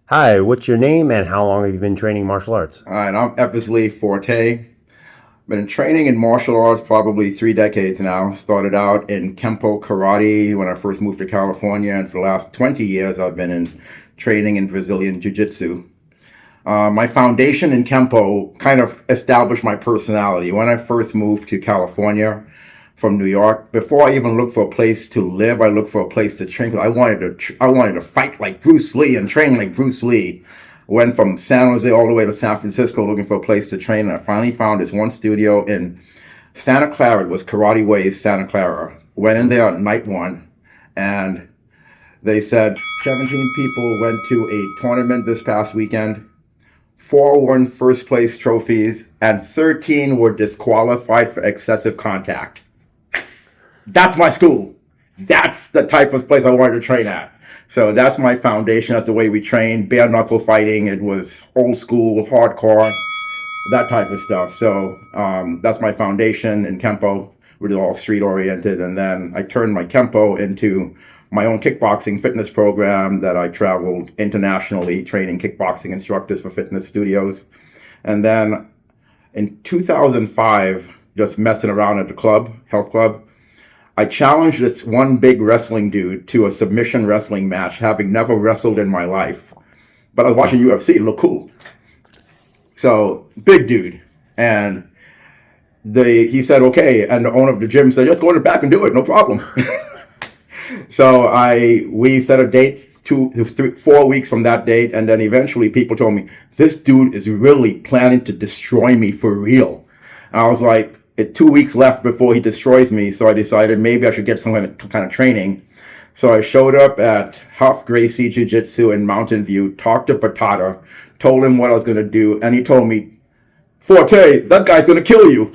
Hi, what's your name and how long have you been training martial arts? All right, I'm Eversley Forte. Been training in martial arts probably 3 decades now. Started out in Kempo Karate when I first moved to California, and for the last 20 years, I've been in training in Brazilian Jiu-Jitsu. My foundation in Kempo kind of established my personality. When I first moved to California from New York, before I even looked for a place to live, I looked for a place to train. I wanted to fight like Bruce Lee and train like Bruce Lee. Went from San Jose all the way to San Francisco looking for a place to train, and I finally found this one studio in Santa Clara. It was Karate Ways, Santa Clara. Went in there on night one, and they said 17 people went to a tournament this past weekend. 4 won first place trophies, and 13 were disqualified for excessive contact. That's my school. That's the type of place I wanted to train at. So that's my foundation. That's the way we train. Bare knuckle fighting. It was old school, hardcore, that type of stuff. So that's my foundation in Kempo. We're all street oriented. And then I turned my Kempo into my own kickboxing fitness program that I traveled internationally training kickboxing instructors for fitness studios. And then in 2005, just messing around at the club, health club, I challenged this one big wrestling dude to a submission wrestling match, having never wrestled in my life. But I was watching UFC, it looked cool. So, big dude. And he said, okay. And the owner of the gym said, just go in the back and do it, no problem. So we set a date 4 weeks from that date. And then eventually people told me, this dude is really planning to destroy me for real. And I was like, 2 weeks left before he destroys me, so I decided maybe I should get some kind of training. So I showed up at Huff Gracie Jiu-Jitsu in Mountain View, talked to Patata, told him what I was going to do, and he told me, Forte, that guy's going to kill you.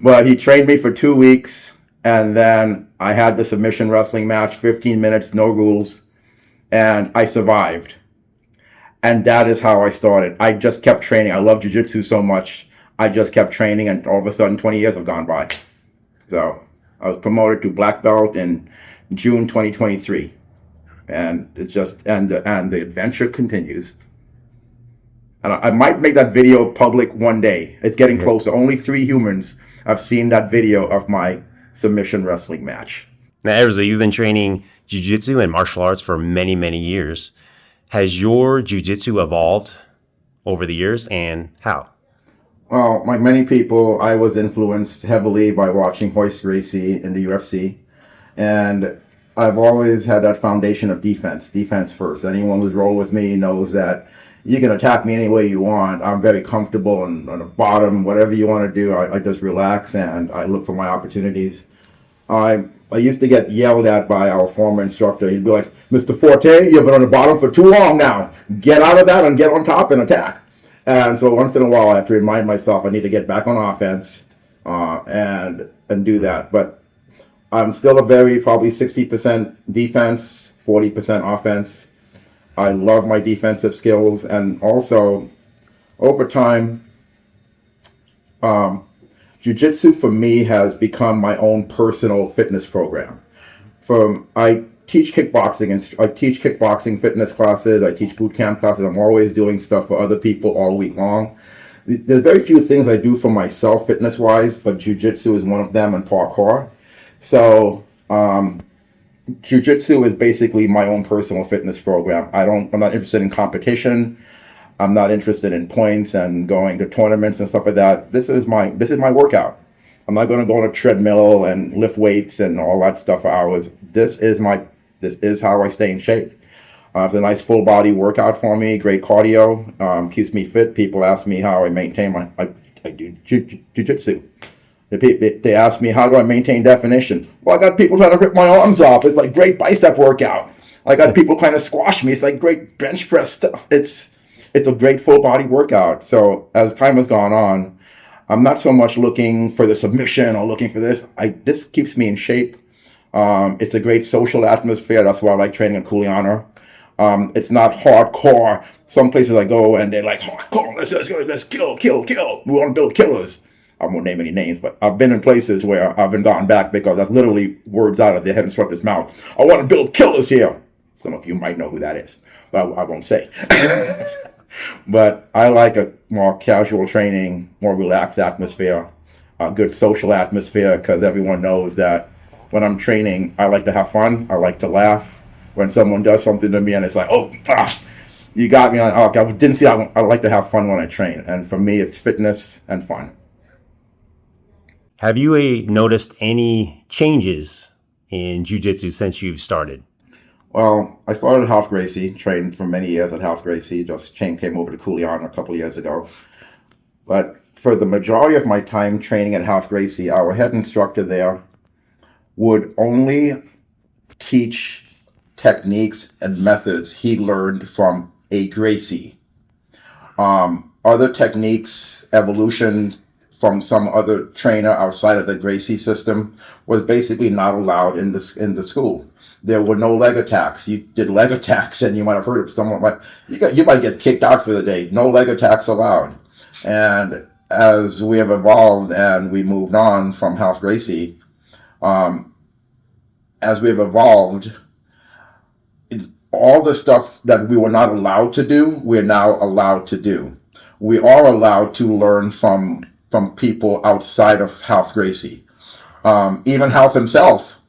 But he trained me for 2 weeks, and then I had the submission wrestling match, 15 minutes, no rules, and I survived. And that is how I started. I just kept training. I love jiu-jitsu so much. I just kept training, and all of a sudden 20 years have gone by. So I was promoted to black belt in June 2023. And it's just, and the adventure continues. And I might make that video public one day. It's getting closer. Only 3 humans have seen that video of my submission wrestling match. Now, Eversley, you've been training jiu-jitsu and martial arts for many, many years. Has your jiu-jitsu evolved over the years, and how? Well, like many people, I was influenced heavily by watching Royce Gracie in the UFC. And I've always had that foundation of defense first. Anyone who's rolled with me knows that you can attack me any way you want. I'm very comfortable on the bottom. Whatever you want to do, I just relax and I look for my opportunities. I used to get yelled at by our former instructor. He'd be like, Mr. Forte, you've been on the bottom for too long now. Get out of that and get on top and attack. And so once in a while, I have to remind myself I need to get back on offense and do that. But I'm still a very probably 60% defense, 40% offense. I love my defensive skills, and also over time, jiu-jitsu for me has become my own personal fitness program. I teach kickboxing, and I teach kickboxing fitness classes. I teach boot camp classes. I'm always doing stuff for other people all week long. There's very few things I do for myself fitness wise, but jiu-jitsu is one of them, and parkour. So jiu-jitsu is basically my own personal fitness program. I'm not interested in competition. I'm not interested in points and going to tournaments and stuff like that. This is my workout. I'm not going to go on a treadmill and lift weights and all that stuff for hours. This is how I stay in shape. It's a nice full body workout for me. Great cardio, keeps me fit. People ask me how I maintain I do jiu-jitsu. They ask me, how do I maintain definition? Well, I got people trying to rip my arms off. It's like great bicep workout. I got people trying to squash me. It's like great bench press stuff. It's a great full body workout. So as time has gone on, I'm not so much looking for the submission or looking for this. This keeps me in shape. It's a great social atmosphere. That's why I like training at Kuleana. It's not hardcore. Some places I go and they're like, hardcore, let's kill. We want to build killers. I won't name any names, but I've been in places where I've been gotten back because that's literally words out of the head instructor's mouth. I want to build killers here. Some of you might know who that is, but I won't say. But I like a more casual training, more relaxed atmosphere, a good social atmosphere, because everyone knows that when I'm training, I like to have fun. I like to laugh. When someone does something to me and it's like, oh, you got me on, okay, I didn't see, I like to have fun when I train. And for me, it's fitness and fun. Have you noticed any changes in jiu-jitsu since you've started? Well, I started at Half Gracie, trained for many years at Half Gracie, just came over to Kuleana a couple of years ago. But for the majority of my time training at Half Gracie, our head instructor there would only teach techniques and methods he learned from a Gracie. Other techniques, evolution from some other trainer outside of the Gracie system was basically not allowed in the school. There were no leg attacks. You did leg attacks, and you might have heard of someone like you might get kicked out for the day. No leg attacks allowed. And as we have evolved and we moved on from Half Gracie, as we have evolved, all the stuff that we were not allowed to do, we're now allowed to do. We are allowed to learn from people outside of Half Gracie. Even Half himself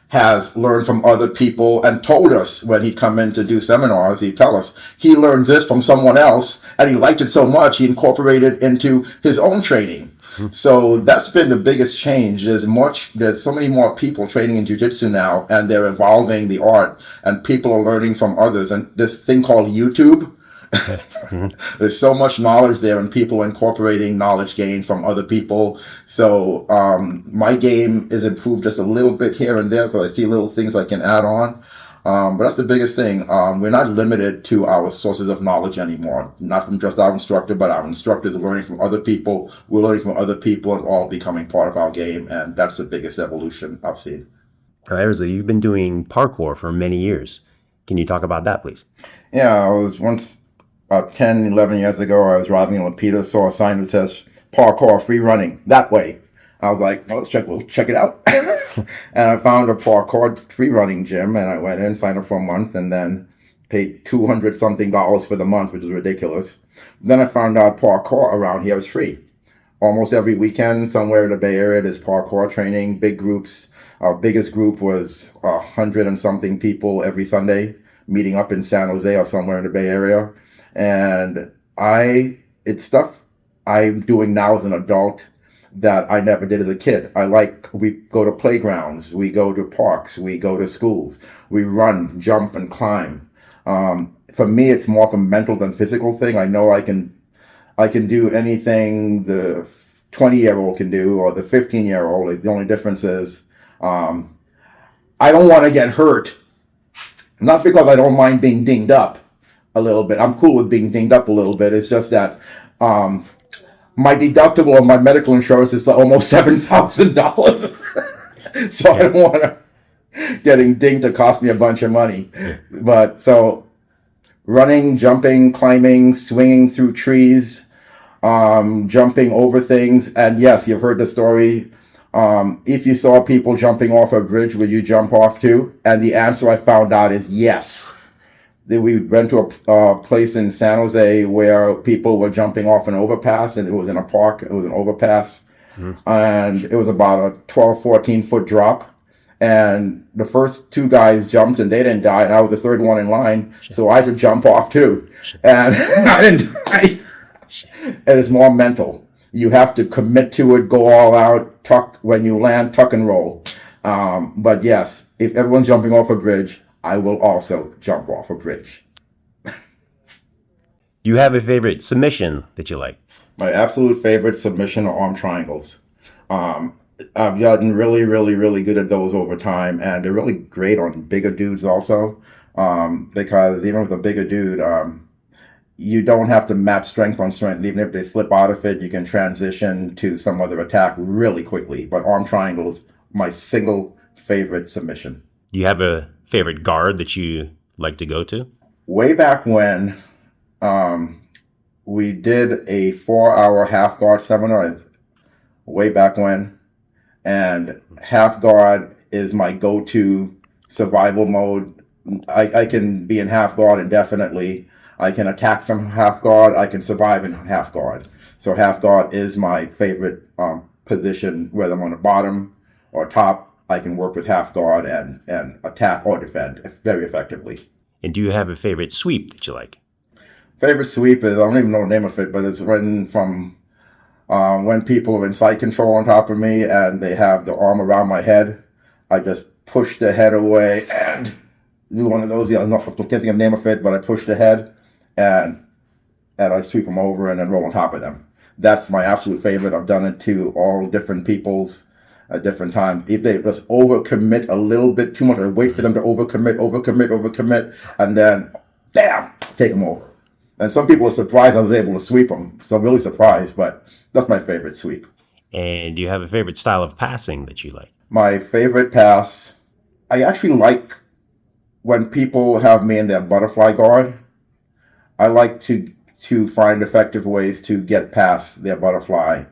has learned from other people and told us when he'd come in to do seminars, he'd tell us he learned this from someone else and he liked it so much he incorporated it into his own training. So that's been the biggest change. There's so many more people training in jiu-jitsu now, and they're evolving the art, and people are learning from others. And this thing called YouTube, there's so much knowledge there, and people incorporating knowledge gained from other people. So my game is improved just a little bit here and there because I see little things I can add on. But that's the biggest thing. We're not limited to our sources of knowledge anymore. Not from just our instructor, but our instructors are learning from other people. We're learning from other people and all becoming part of our game. And that's the biggest evolution I've seen. Eversley, you've been doing parkour for many years. Can you talk about that, please? Yeah, I was once about 10, 11 years ago, I was driving in Lapita, saw a sign that says parkour free running that way. I was like, oh, we'll check it out. And I found a parkour free running gym, and I went in, signed up for a month, and then paid $200 something for the month, which is ridiculous. Then I found out parkour around here is free. Almost every weekend, somewhere in the Bay Area, there's parkour training, big groups. Our biggest group was 100 and something people every Sunday, meeting up in San Jose or somewhere in the Bay Area. And it's stuff I'm doing now as an adult that I never did as a kid. We go to playgrounds, we go to parks, we go to schools, we run, jump, and climb. For me, it's more of a mental than physical thing. I know I can do anything the 20-year-old can do or the 15-year-old. The only difference is I don't want to get hurt. Not because I don't mind being dinged up a little bit. I'm cool with being dinged up a little bit. It's just that my deductible on my medical insurance is almost $7,000. So I don't want to getting dinged to cost me a bunch of money. But so running, jumping, climbing, swinging through trees, jumping over things. And yes, you've heard the story. If you saw people jumping off a bridge, would you jump off too? And the answer I found out is yes. We went to a place in San Jose where people were jumping off an overpass, and it was in a park. It was an overpass, and it was about a 12, 14-foot drop. And the first two guys jumped, and they didn't die, and I was the third one in line, so I had to jump off too. And I didn't die. And it's more mental. You have to commit to it, go all out, tuck when you land, tuck and roll. But yes, if everyone's jumping off a bridge, I will also jump off a bridge. Do you have a favorite submission that you like? My absolute favorite submission are arm triangles. I've gotten really, really, really good at those over time, and they're really great on bigger dudes also, because even with a bigger dude, you don't have to match strength on strength. Even if they slip out of it, you can transition to some other attack really quickly. But arm triangles, my single favorite submission. Do you have a favorite guard that you like to go to? Way back when, we did a 4-hour half guard seminar, way back when, and half guard is my go-to survival mode. I can be in half guard indefinitely. I can attack from half guard. I can survive in half guard. So half guard is my favorite position, whether I'm on the bottom or top. I can work with half guard and attack or defend very effectively. And do you have a favorite sweep that you like? Favorite sweep is, I don't even know the name of it, but it's written from when people are in sight control on top of me and they have the arm around my head. I just push the head away and do one of those. I'm not getting a name of it, but I push the head and I sweep them over and then roll on top of them. That's my absolute favorite. I've done it to all different peoples at different times. If they just overcommit a little bit too much, I wait for them to overcommit, and then, damn, take them over. And some people are surprised I was able to sweep them. So I'm really surprised, but that's my favorite sweep. And do you have a favorite style of passing that you like? My favorite pass, I actually like when people have me in their butterfly guard. I like to find effective ways to get past their butterfly.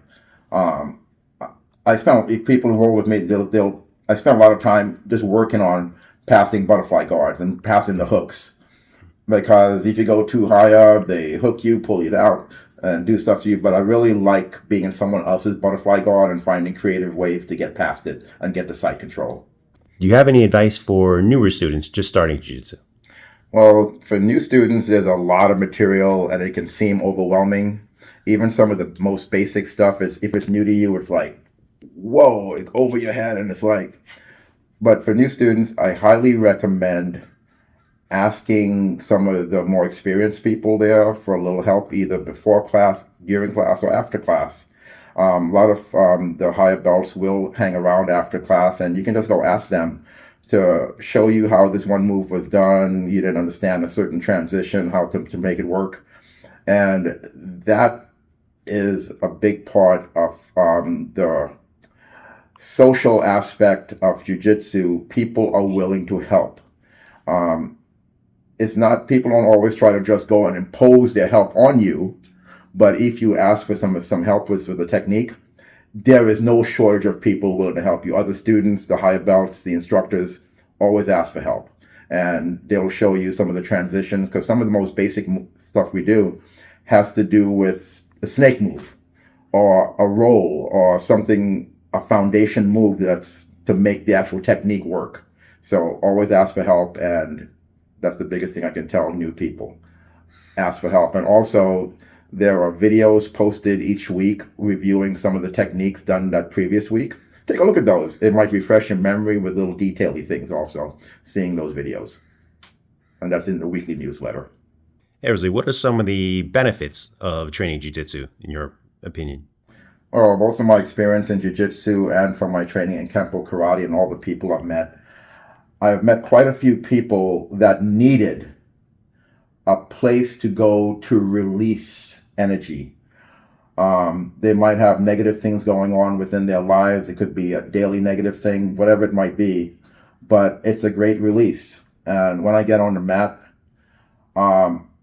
Um, I spend if people who roll with me, I spend a lot of time just working on passing butterfly guards and passing the hooks. Because if you go too high up, they hook you, pull you down, and do stuff to you. But I really like being in someone else's butterfly guard and finding creative ways to get past it and get the sight control. Do you have any advice for newer students just starting jiu-jitsu? Well, for new students, there's a lot of material and it can seem overwhelming. Even some of the most basic stuff is, if it's new to you, it's like, whoa, it's over your head. And it's like, but for new students, I highly recommend asking some of the more experienced people there for a little help, either before class, during class, or after class. A lot of the higher belts will hang around after class, and you can just go ask them to show you how this one move was done. You didn't understand a certain transition, how to make it work. And that is a big part of the social aspect of jiu-jitsu. People are willing to help. It's not, people don't always try to just go and impose their help on you, but if you ask for some help with the technique, there is no shortage of people willing to help you. Other students, the higher belts, the instructors always ask for help, and they'll show you some of the transitions, because some of the most basic stuff we do has to do with a snake move or a roll or something, a foundation move that's to make the actual technique work. So always ask for help, and that's the biggest thing I can tell new people. Ask for help. And also, there are videos posted each week reviewing some of the techniques done that previous week. Take a look at those. It might refresh your memory with little detail-y things also, seeing those videos. And that's in the weekly newsletter. Eversley, what are some of the benefits of training jiu-jitsu, in your opinion? Well, both from my experience in jiu-jitsu and from my training in Kempo Karate and all the people I've met quite a few people that needed a place to go to release energy. They might have negative things going on within their lives. It could be a daily negative thing, whatever it might be, but it's a great release. And when I get on the mat,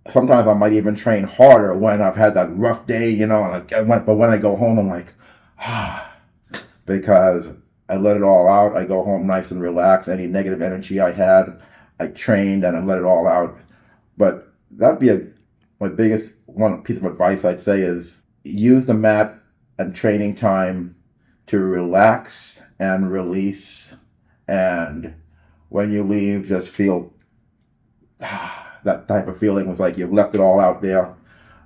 sometimes I might even train harder when I've had that rough day, but when I go home, I'm like, because I let it all out. I go home nice and relaxed. Any negative energy I had, I trained and I let it all out. But that'd be my biggest one piece of advice I'd say is use the mat and training time to relax and release. And when you leave, just feel that type of feeling was like you've left it all out there.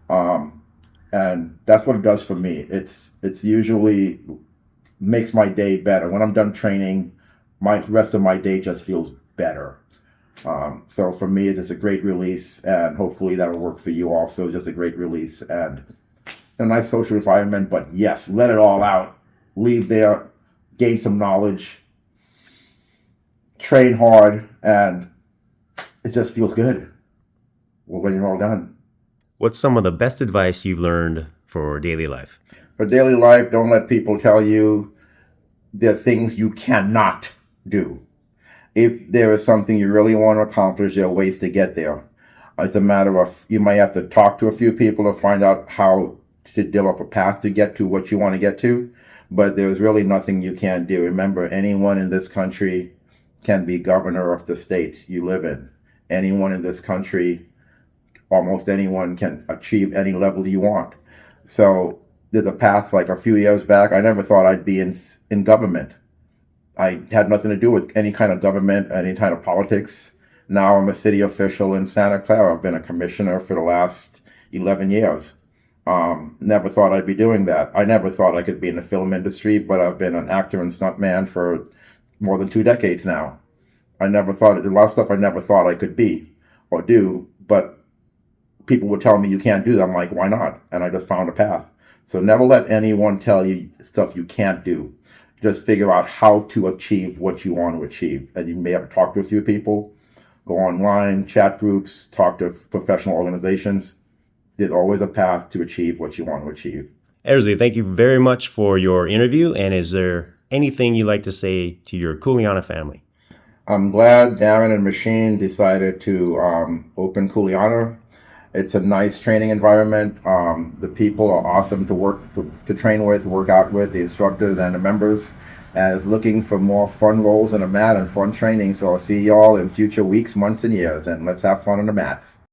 And that's what it does for me. It's usually makes my day better. When I'm done training, my rest of my day just feels better. So for me, it's just a great release, and hopefully that'll work for you also. Just a great release and a nice social environment. But yes, let it all out. Leave there, gain some knowledge, train hard, and it just feels good when you're all done. What's some of the best advice you've learned for daily life? For daily life, don't let people tell you there are things you cannot do. If there is something you really want to accomplish, there are ways to get there. It's a matter of, you might have to talk to a few people to find out how to develop a path to get to what you want to get to. But there's really nothing you can't do. Remember, anyone in this country can be governor of the state you live in. Anyone in this country, almost anyone, can achieve any level you want. So there's a path. Like a few years back, I never thought I'd be in government. I had nothing to do with any kind of government, any kind of politics. Now I'm a city official in Santa Clara. I've been a commissioner for the last 11 years. Never thought I'd be doing that. I never thought I could be in the film industry, but I've been an actor and stuntman for more than 2 decades now. I never thought, a lot of stuff I never thought I could be or do, but people would tell me you can't do that. I'm like, why not? And I just found a path. So never let anyone tell you stuff you can't do. Just figure out how to achieve what you want to achieve. And you may have to talk to a few people, go online, chat groups, talk to professional organizations. There's always a path to achieve what you want to achieve. Eversley, thank you very much for your interview. And is there anything you'd like to say to your Kuleana family? I'm glad Darren and Machine decided to open Kuleana. It's a nice training environment. The people are awesome to train with, work out with, the instructors and the members. And is looking for more fun roles on the mat and fun training. So I'll see y'all in future weeks, months, and years. And let's have fun on the mats.